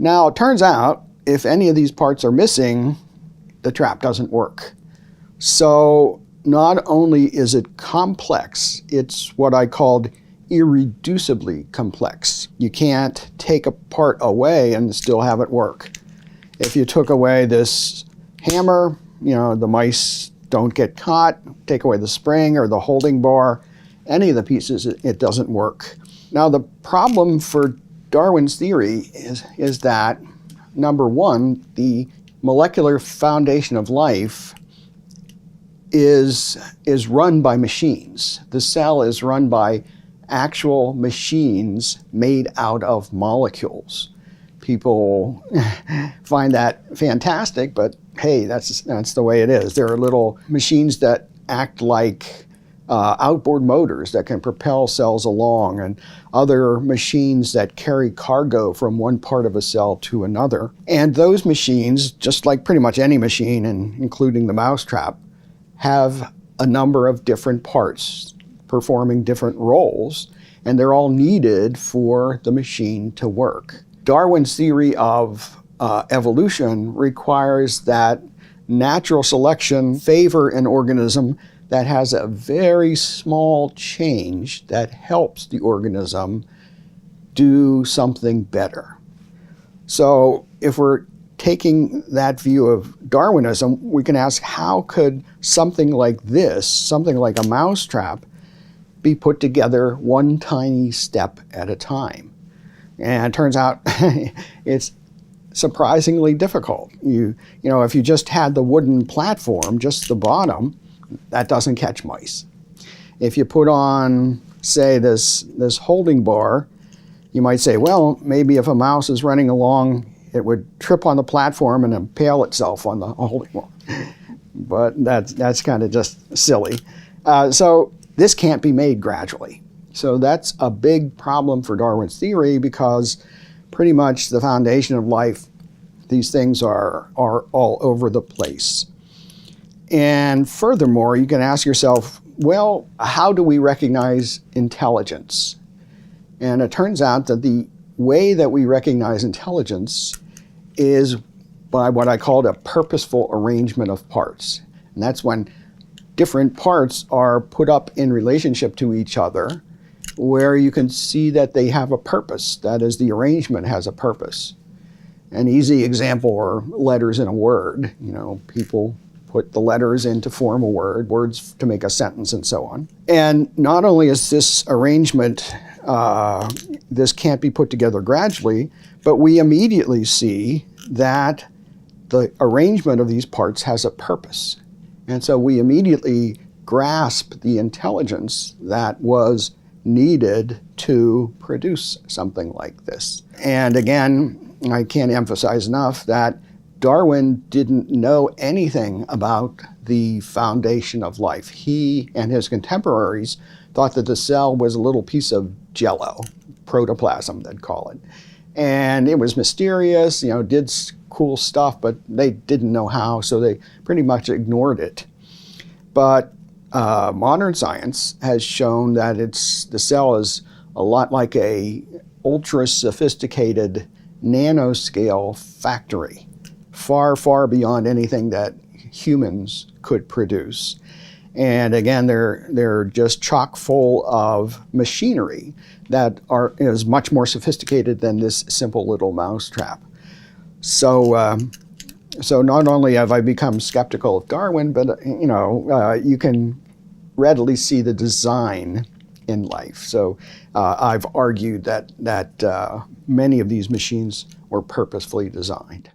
Now, it turns out if any of these parts are missing, the trap doesn't work. So not only is it complex, it's what I called irreducibly complex. You can't take a part away and still have it work. If you took away this hammer, the mice don't get caught. Take away the spring or the holding bar, any of the pieces, it doesn't work. Now, the problem for Darwin's theory is that, number one, the molecular foundation of life is run by machines. The cell is run by actual machines made out of molecules. People find that fantastic, but hey, that's the way it is. There are little machines that act like outboard motors that can propel cells along, and other machines that carry cargo from one part of a cell to another. And those machines, just like pretty much any machine, including the mousetrap, have a number of different parts performing different roles, and they're all needed for the machine to work. Darwin's theory of evolution requires that natural selection favor an organism that has a very small change that helps the organism do something better. So if we're taking that view of Darwinism, we can ask, how could something like this, something like a mousetrap, be put together one tiny step at a time? And it turns out it's surprisingly difficult. If you just had the wooden platform, just the bottom, that doesn't catch mice. If you put on, say, this holding bar, you might say, well, maybe if a mouse is running along, it would trip on the platform and impale itself on the holding bar. But that's kind of just silly. So this can't be made gradually. So that's a big problem for Darwin's theory, because pretty much the foundation of life, these things are all over the place. And furthermore, you can ask yourself, well, how do we recognize intelligence? And it turns out that the way that we recognize intelligence is by what I called a purposeful arrangement of parts. And that's when different parts are put up in relationship to each other, where you can see that they have a purpose. That is, the arrangement has a purpose. An easy example are letters in a word. People put the letters in to form a word, words to make a sentence, and so on. And not only is this arrangement, this can't be put together gradually, but we immediately see that the arrangement of these parts has a purpose. And so we immediately grasp the intelligence that was needed to produce something like this. And again, I can't emphasize enough that Darwin didn't know anything about the foundation of life. He and his contemporaries thought that the cell was a little piece of jello, protoplasm, they'd call it. And it was mysterious, did cool stuff, but they didn't know how, so they pretty much ignored it. But modern science has shown that the cell is a lot like a ultra-sophisticated nanoscale factory, far, far beyond anything that humans could produce. And again, they're just chock full of machinery that is much more sophisticated than this simple little mousetrap. So not only have I become skeptical of Darwin, but you can readily see the design in life. So I've argued that many of these machines were purposefully designed.